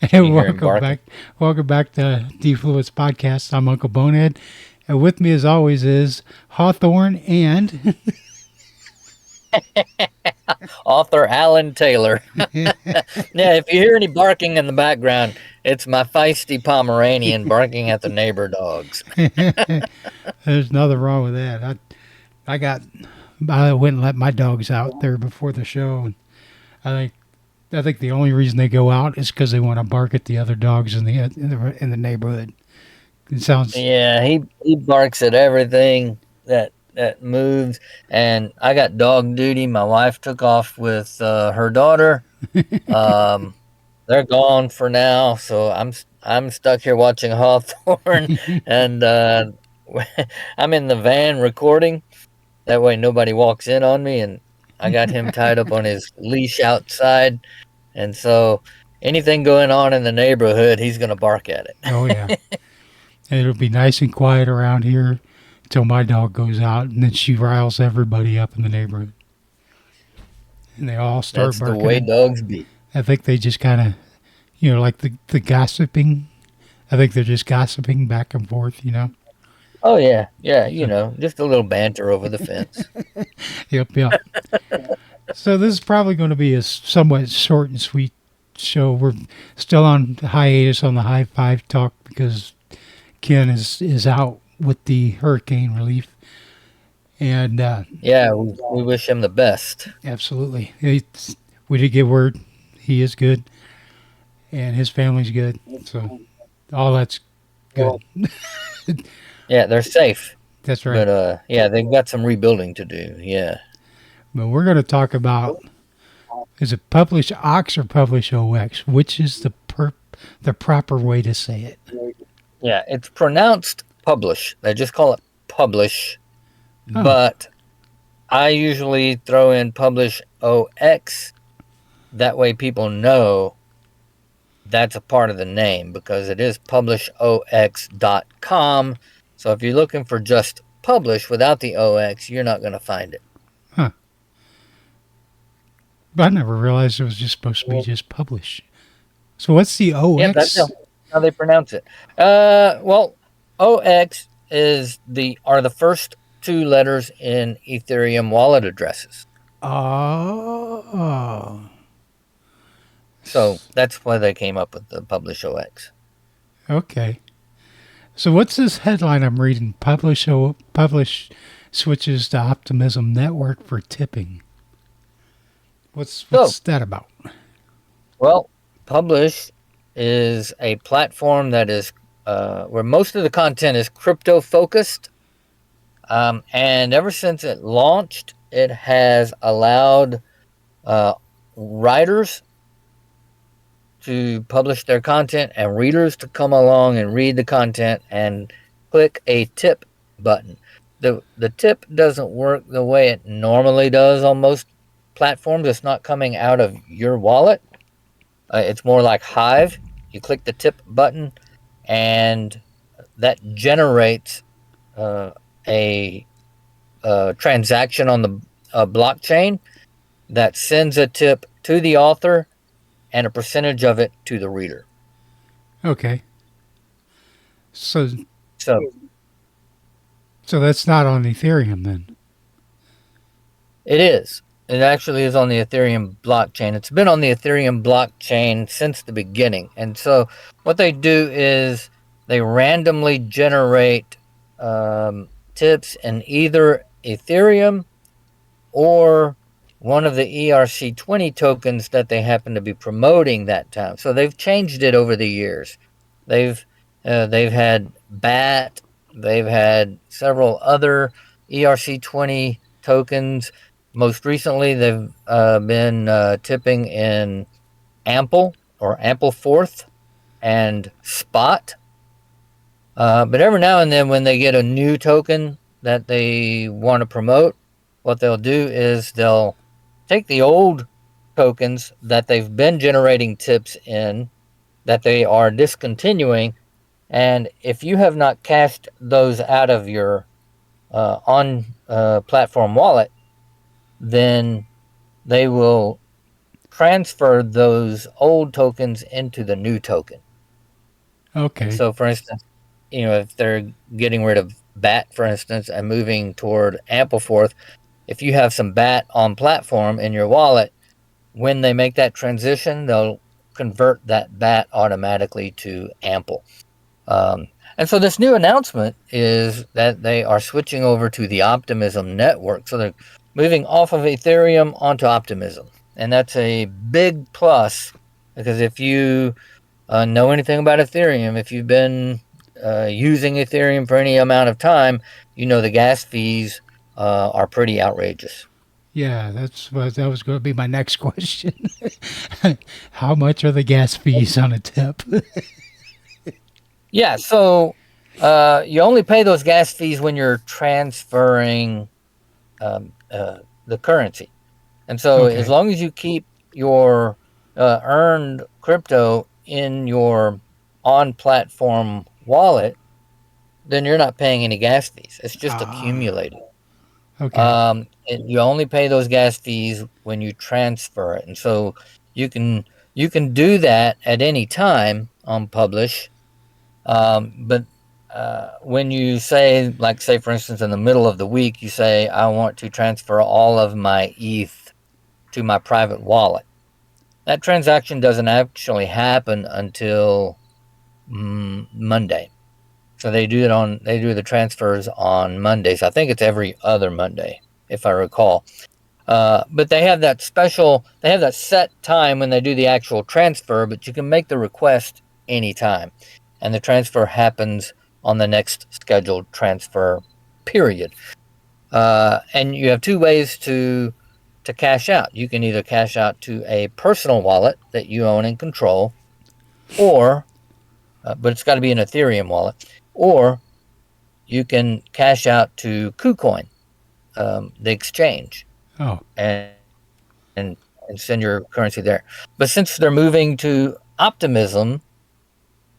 Can you And hear him welcome barking? back. Welcome back to Defluence Podcast. I'm Unkle Bonehead. And with me, as always, is Hawthorne and. Author Allen Taylor. Yeah, if you hear any barking in the background, it's my feisty Pomeranian barking at the neighbor dogs. There's nothing wrong with that. I got. I went and let my dogs out there before the show. And I think. I think the only reason they go out is because they want to bark at the other dogs in the neighborhood. It sounds. Yeah, he barks at everything that moves. And I got dog duty. My wife took off with her daughter. Um, they're gone for now, so I'm stuck here watching Hawthorne, and I'm in the van recording. That way nobody walks in on me, and I got him tied up on his leash outside, and so anything going on in the neighborhood, he's gonna bark at Oh yeah. it. And it'll be nice and quiet around here until my dog goes out, and then she riles everybody up in the neighborhood, and they all start That's the way barking. dogs be. I think they just kind of, like the gossiping. I think they're just gossiping back and forth. Oh yeah, yeah, So, just a little banter over the fence. yep, yep. So this is probably going to be a somewhat short and sweet show. We're still on hiatus on the high five talk because Ken is out with the hurricane relief, and Yeah, we wish him the best. absolutely, we did get word he is good and his family's good, so all that's good. Yeah, they're safe, That's right. but yeah, they've got some rebuilding to do. Yeah. But we're going to talk about, is it Publish0x or Publish0x? Which is the proper way to say it? Yeah, it's pronounced publish. They just call it publish, Oh, but I usually throw in publish OX. That way people know that's a part of the name because it is publish0x.com. So if you're looking for just publish without the OX, you're not going to find it. huh. But I never realized it was just supposed to be just publish. So what's the Yeah, that's OX? how they pronounce it. Well, OX are the first two letters in Ethereum wallet addresses. Oh. So that's why they came up with the Publish OX. Okay. So what's this headline I'm reading? Publish switches to Optimism Network for tipping. So, What's that about? well, Publish is a platform that is where most of the content is crypto focused. And ever since it launched, it has allowed uh, writers to publish their content and readers to come along and read the content and click a tip button. The tip doesn't work the way it normally does on most platforms. It's not coming out of your wallet. It's more like Hive. You click the tip button, and that generates uh, a, transaction on the blockchain that sends a tip to the author and a percentage of it to the reader. Okay. So So so that's not on Ethereum then. it is. It actually is on the Ethereum blockchain. It's been on the Ethereum blockchain since the beginning. And so what they do is they randomly generate tips in either Ethereum or one of the ERC20 tokens that they happen to be promoting that time. So they've changed it over the years. They've had BAT, they've had several other ERC20 tokens. Most recently, they've been tipping in Ample or Ample Fourth and Spot. But every now and then, when they get a new token that they want to promote, what they'll do is they'll take the old tokens that they've been generating tips in that they are discontinuing. And if you have not cashed those out of your on platform wallet, then they will transfer those old tokens into the new token. Okay. So, for instance, if they're getting rid of BAT, for instance, and moving toward Ampleforth, if you have some BAT on platform in your wallet, when they make that transition, they'll convert that BAT automatically to Ample. And so this new announcement is that they are switching over to the Optimism Network. So they're moving off of Ethereum onto Optimism. And that's a big plus, because if you know anything about Ethereum, if you've been using Ethereum for any amount of time, the gas fees are pretty outrageous. Yeah, that was going to be my next question. How much are the gas fees on a tip? Yeah, so you only pay those gas fees when you're transferring the currency. And so as long as you keep your earned crypto in your on-platform wallet, then you're not paying any gas fees. It's just accumulated. Okay. And you only pay those gas fees when you transfer it. And so you can do that at any time on Publish. But when you say for instance, in the middle of the week, you say, I want to transfer all of my ETH to my private wallet. That transaction doesn't actually happen until Monday. So they do the transfers on Mondays. I think it's every other Monday, if I recall. But they have that set time when they do the actual transfer, but you can make the request anytime. And the transfer happens on the next scheduled transfer period. And you have two ways to cash out. You can either cash out to a personal wallet that you own and control, or, but it's got to be an Ethereum wallet, or you can cash out to KuCoin, the exchange, and send your currency there. But since they're moving to Optimism,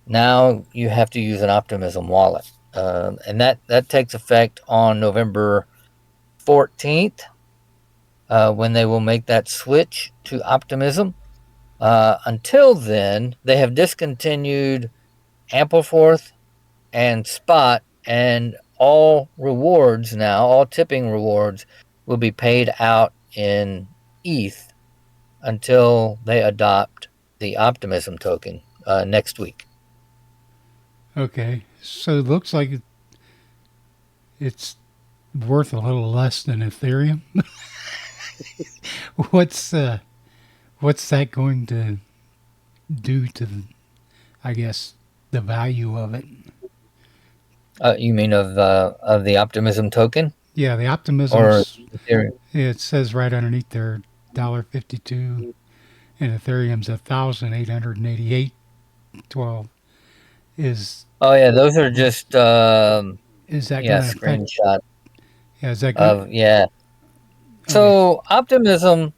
now you have to use an Optimism wallet, and that takes effect on November 14th, when they will make that switch to Optimism. Until then, they have discontinued Ampleforth and Spot, and all tipping rewards will be paid out in ETH until they adopt the Optimism token next week. Okay, so it looks like it's worth a little less than Ethereum. What's that going to do to the value of it? You mean of the Optimism token? Yeah, the Optimism. Or Ethereum? It says right underneath there, $1.52, and Ethereum's 1,888.12. Oh yeah, those are just is that yeah, going to affect? screenshot Yeah, is that good? of yeah. So Optimism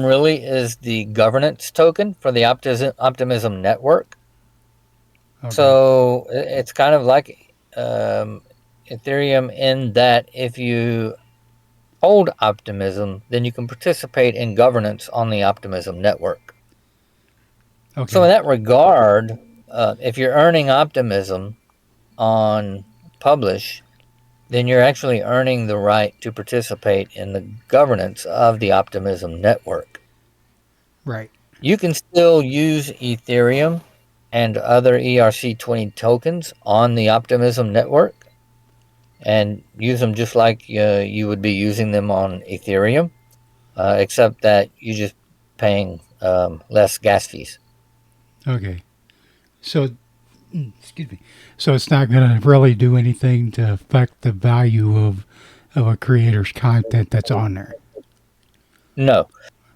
really is the governance token for the Optimism Network. Okay. So it's kind of like Ethereum in that if you hold Optimism, then you can participate in governance on the Optimism Network. Okay. So in that regard, if you're earning Optimism on Publish, then you're actually earning the right to participate in the governance of the Optimism Network. Right. You can still use Ethereum and other ERC20 tokens on the Optimism Network and use them just like you would be using them on Ethereum, except that you're just paying less gas fees. Okay. So, excuse me. So it's not going to really do anything to affect the value of a creator's content that's on there. No,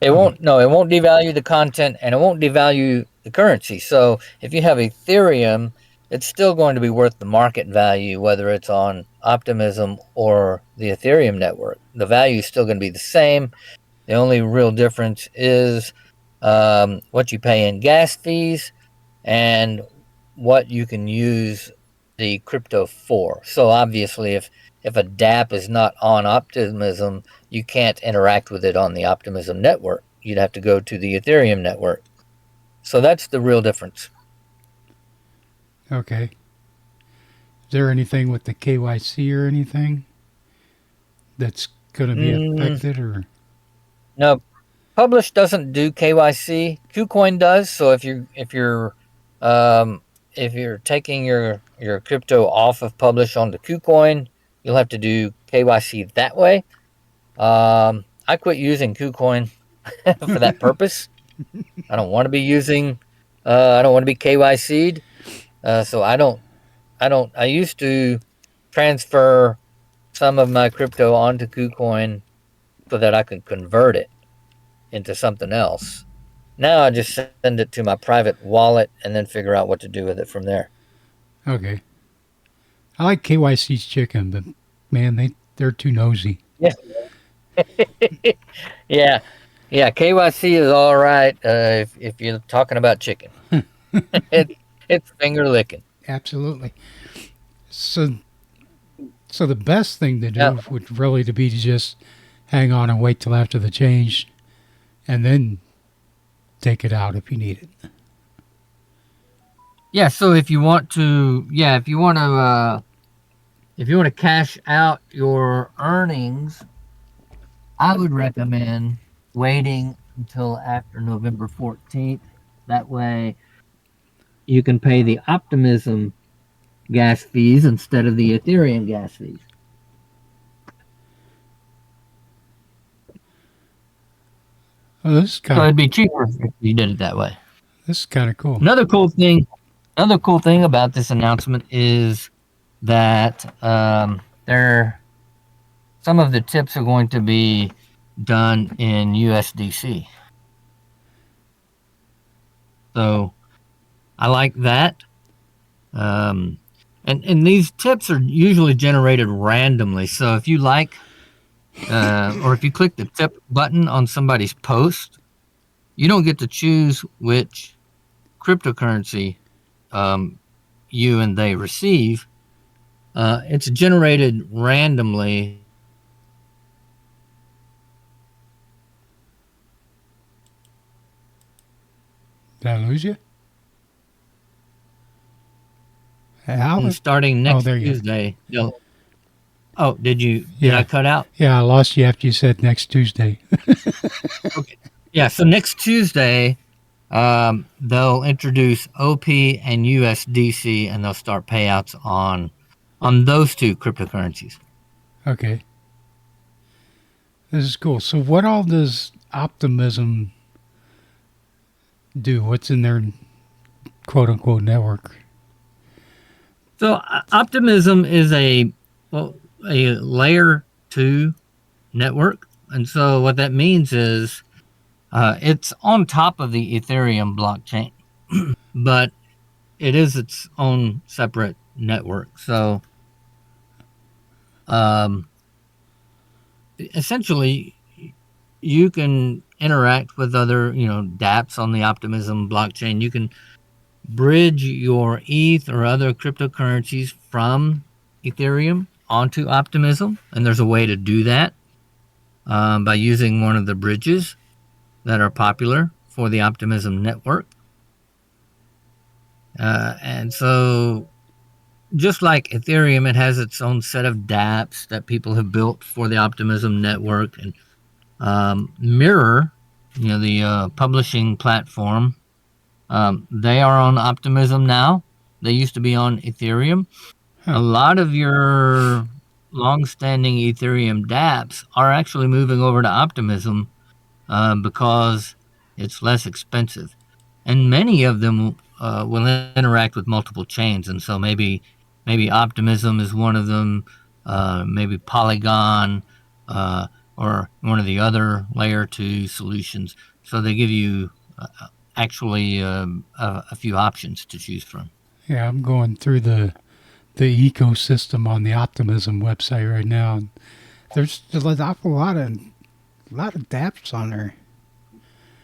it won't. No, it won't devalue the content, and it won't devalue the currency. So if you have Ethereum, it's still going to be worth the market value, whether it's on Optimism or the Ethereum network. The value is still going to be the same. The only real difference is what you pay in gas fees and what you can use the crypto for. So obviously, if a DApp is not on Optimism, you can't interact with it on the Optimism network. you'd have to go to the Ethereum network. So that's the real difference. Okay. Is there anything with the KYC or anything that's going to be affected, or? No, Publish doesn't do KYC. KuCoin does. So if you're taking your crypto off of Publish onto KuCoin, you'll have to do KYC that way. I quit using KuCoin for that purpose. I don't want to be using. I don't want to be KYC'd. So I don't. I used to transfer some of my crypto onto KuCoin so that I could convert it into something else. Now I just send it to my private wallet and then figure out what to do with it from there. Okay. I like KYC's chicken, but man, they're too nosy. Yeah. yeah. KYC is all right if you're talking about chicken. It's finger licking. Absolutely. So the best thing to do would really to be to just hang on and wait till after the change, and then take it out if you need it. Yeah. So if you want to cash out your earnings, I would recommend waiting until after November 14th. That way you can pay the Optimism gas fees instead of the Ethereum gas fees. Oh, So it'd be cheaper if you did it that way. This is kind of cool. Another cool thing about this announcement is that some of the tips are going to be done in USDC. So I like that. And these tips are usually generated randomly. So if you like, or if you click the tip button on somebody's post, you don't get to choose which cryptocurrency you and they receive. It's generated randomly. Did I lose you? How? Starting next Tuesday. Oh, did I cut out? Yeah, I lost you after you said next Tuesday. Okay. Yeah, so next Tuesday, they'll introduce OP and USDC, and they'll start payouts on those two cryptocurrencies. Okay. This is cool. So what all does Optimism do? What's in their quote-unquote network? So Optimism is a layer 2 network. And so what that means is it's on top of the Ethereum blockchain, but it is its own separate network. So essentially, you can interact with other, dApps on the Optimism blockchain. You can bridge your ETH or other cryptocurrencies from Ethereum onto Optimism, and there's a way to do that by using one of the bridges that are popular for the Optimism network. And so just like Ethereum, it has its own set of dApps that people have built for the Optimism network. And Mirror, the publishing platform, they are on Optimism now. They used to be on Ethereum. A lot of your long-standing Ethereum dApps are actually moving over to Optimism because it's less expensive. And many of them will interact with multiple chains. And so maybe Optimism is one of them, maybe Polygon, or one of the other layer 2 solutions. So they give you actually a few options to choose from. Yeah, I'm going through the ecosystem on the Optimism website right now. And there's a lot of dApps on there.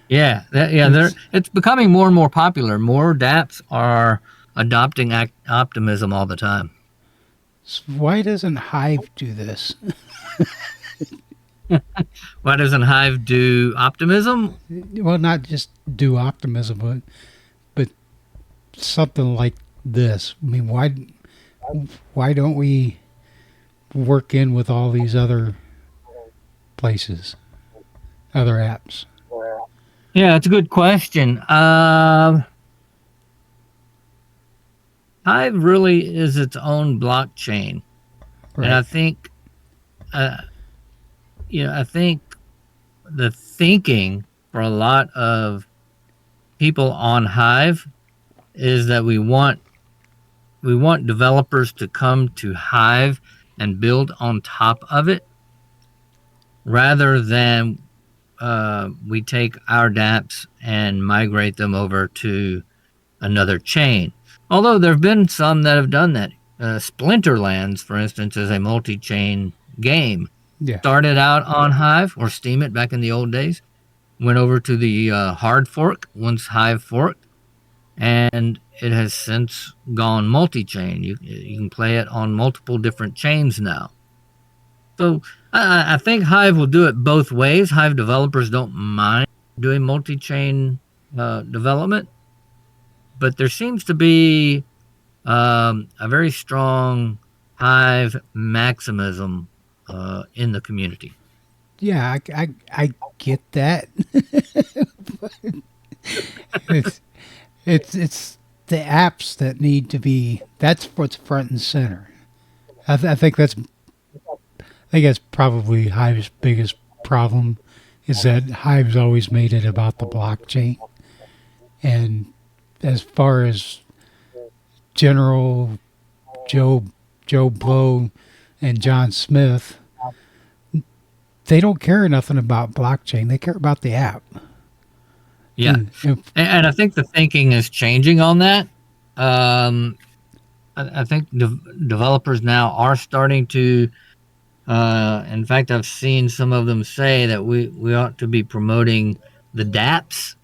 Yeah, it's becoming more and more popular. More dApps are adopting Optimism all the time. So why doesn't Hive do this? Why doesn't Hive do optimism? Well, not just do optimism, but something like this. I mean, why don't we work in with all these other places, other apps? Yeah, it's a good question. Hive really is its own blockchain, and Right. uh, I think the thinking for a lot of people on Hive is that we want developers to come to Hive and build on top of it, rather than we take our dApps and migrate them over to another chain. Although there have been some that have done that. Splinterlands, for instance, is a multi-chain game. Yeah. Started out on Hive or Steam it back in the old days. Went over to the hard fork once Hive forked, and it has since gone multi-chain. You can play it on multiple different chains now. So I think Hive will do it both ways. Hive developers don't mind doing multi-chain development, but there seems to be a very strong Hive maximism in the community. Yeah, I get that. it's it's the apps that need to be. That's what's front and center. I think that's probably Hive's biggest problem is that Hive's always made it about the blockchain. And as far as General Joe Blow and John Smith, they don't care nothing about blockchain. They care about the app. Yeah, and I think the thinking is changing on that. I think developers now are starting to. In fact, I've seen some of them say that we ought to be promoting the dApps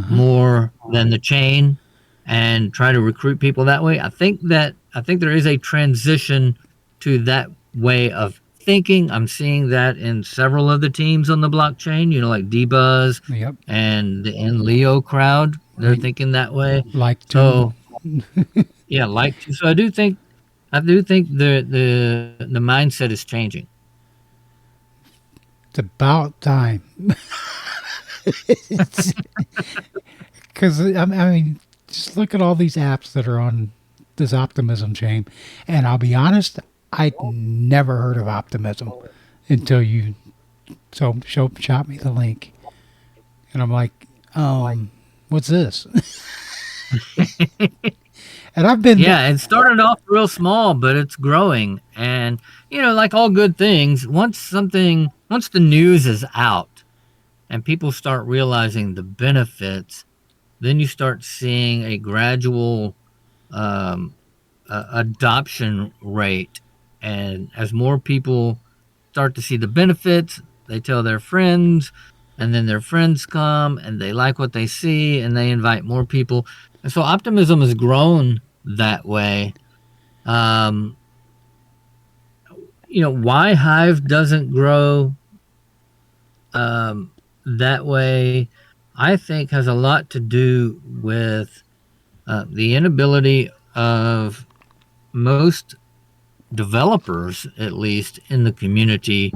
more than the chain, and try to recruit people that way. I think there is a transition to that way of thinking. I'm seeing that in several of the teams on the blockchain, like Dbuzz Yep. and the Leo crowd. They're Right. thinking that way. Like to. So yeah, so I do think the mindset is changing. It's about time. Because, I mean, just look at all these apps that are on this Optimism chain. And I'll be honest, I'd never heard of Optimism until you shot me the link. And I'm like, what's this? And I've been... Yeah, it started off real small, but it's growing. And, like all good things, once the news is out and people start realizing the benefits, then you start seeing a gradual adoption rate. And as more people start to see the benefits, they tell their friends, and then their friends come and they like what they see and they invite more people. And so Optimism has grown that way. Why Hive doesn't grow that way, I think has a lot to do with the inability of most developers, at least in the community,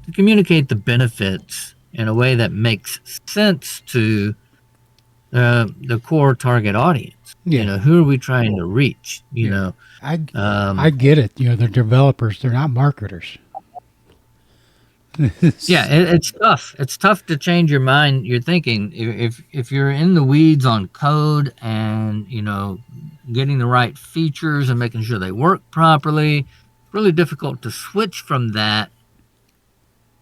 to communicate the benefits in a way that makes sense to the core target audience. Yeah. Who are we trying to reach? I get it. They're developers. They're not marketers. Yeah, it's tough. It's tough to change your mind, your thinking. If you're in the weeds on code and getting the right features and making sure they work properly, it's really difficult to switch from that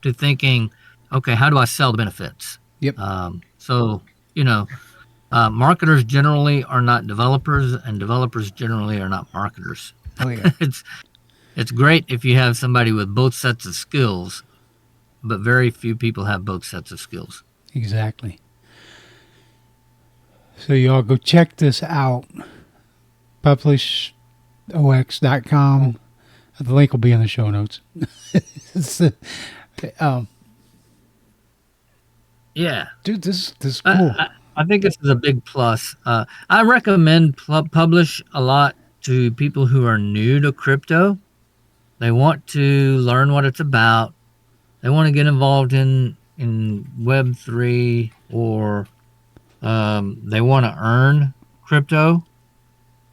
to thinking, okay, how do I sell the benefits? Yep. Marketers generally are not developers, and developers generally are not marketers. Oh yeah. It's great if you have somebody with both sets of skills, but very few people have both sets of skills. Exactly. So y'all go check this out. Publish0x.com. The link will be in the show notes. Um, Yeah. dude, this is cool. I think this is a big plus. I recommend Publish a lot to people who are new to crypto. They want to learn what it's about. They want to get involved in Web3, or they want to earn crypto,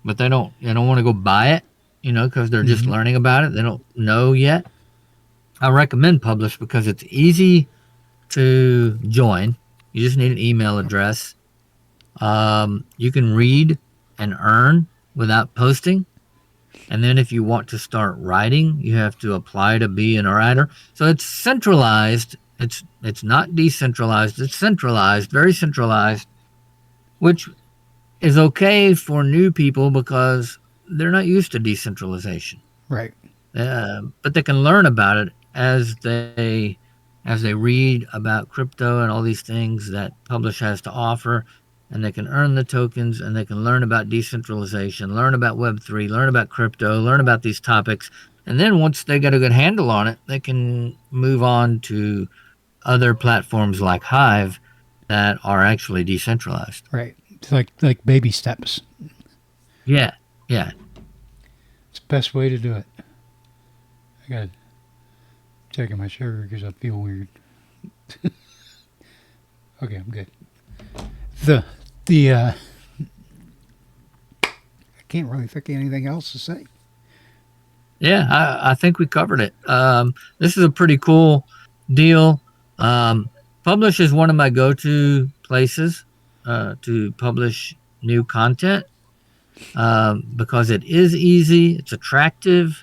but they don't want to go buy it, because they're just learning about it. They don't know yet. I recommend Publish because it's easy to join. You just need an email address. You can read and earn without posting. And then if you want to start writing, you have to apply to be an writer. So it's centralized. It's not decentralized. It's centralized, very centralized, which is okay for new people because they're not used to decentralization. Right. But they can learn about it as they read about crypto and all these things that Publish has to offer, and they can earn the tokens, and they can learn about decentralization, learn about Web3, learn about crypto, learn about these topics. And then once they get a good handle on it, they can move on to other platforms like Hive that are actually decentralized. Right. It's like baby steps. Yeah. Yeah. It's the best way to do it. I got checking my sugar because I feel weird. Okay, I'm good. I can't really think of anything else to say. Yeah, I think we covered it. This is a pretty cool deal. Publish is one of my go-to places to publish new content because it is easy, it's attractive.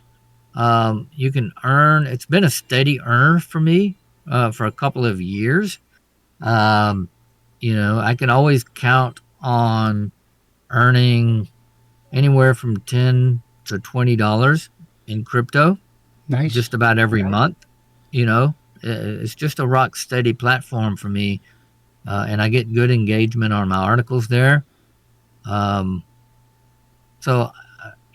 You can earn. It's been a steady earner for me for a couple of years. I can always count on earning anywhere from $10 to $20 in crypto. Nice. Just about every month. It's just a rock steady platform for me, and I get good engagement on my articles there. So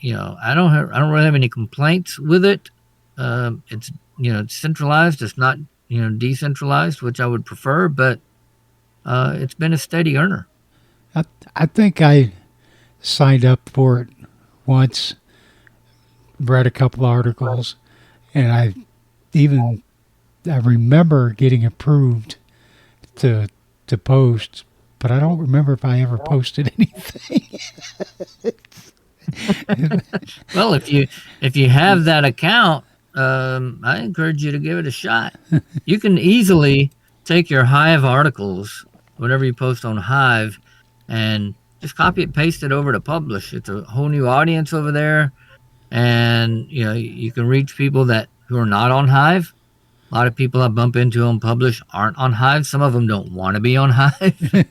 I don't really have any complaints with it. It's it's centralized. It's not decentralized, which I would prefer, but it's been a steady earner. I think I signed up for it once, read a couple articles, and I remember getting approved to post, but I don't remember if I ever posted anything. Well, if you have that account, I encourage you to give it a shot. You can easily take your Hive articles, whatever you post on Hive, and just copy it, paste it over to Publish. It's a whole new audience over there, and you can reach people who are not on Hive. A lot of people I bump into on Publish aren't on Hive. Some of them don't want to be on Hive.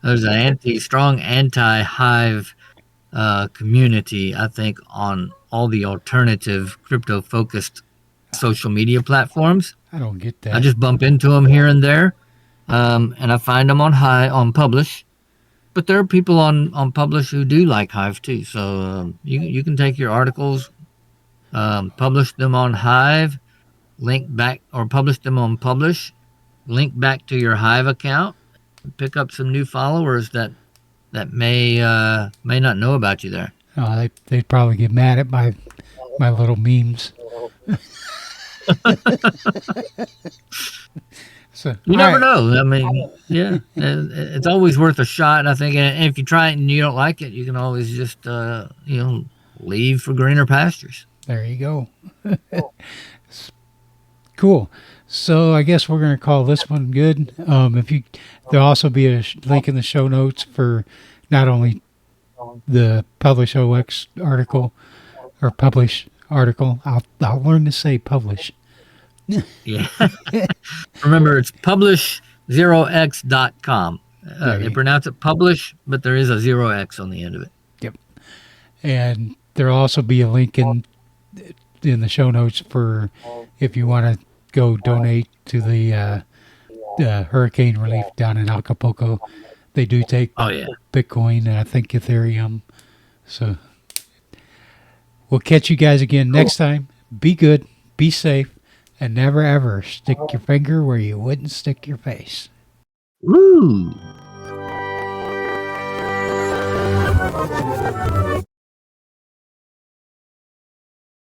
There's an strong anti-Hive community, I think, on all the alternative crypto-focused social media platforms. I don't get that. I just bump into them here and there, and I find them on Publish. But there are people on Publish who do like Hive too. So you can take your articles, publish them on Hive, link back, or publish them on Publish, link back to your Hive account, pick up some new followers that may not know about you there. Oh, they'd probably get mad at my little memes. So you never know. I mean, yeah, it's always worth a shot. I think, and if you try it and you don't like it, you can always just leave for greener pastures. There you go. Cool. So I guess we're going to call this one good. There'll also be a link in the show notes for not only the Publish0x article or Publish article. I'll learn to say Publish. Yeah. Remember, it's Publish0x.com. They pronounce it Publish, but there is a 0x on the end of it. Yep. And there'll also be a link in the show notes for if you want to go donate to the hurricane relief down in Acapulco. They do take Bitcoin and I think Ethereum. So we'll catch you guys again next time. Be good, be safe, And never ever stick your finger where you wouldn't stick your face. Woo!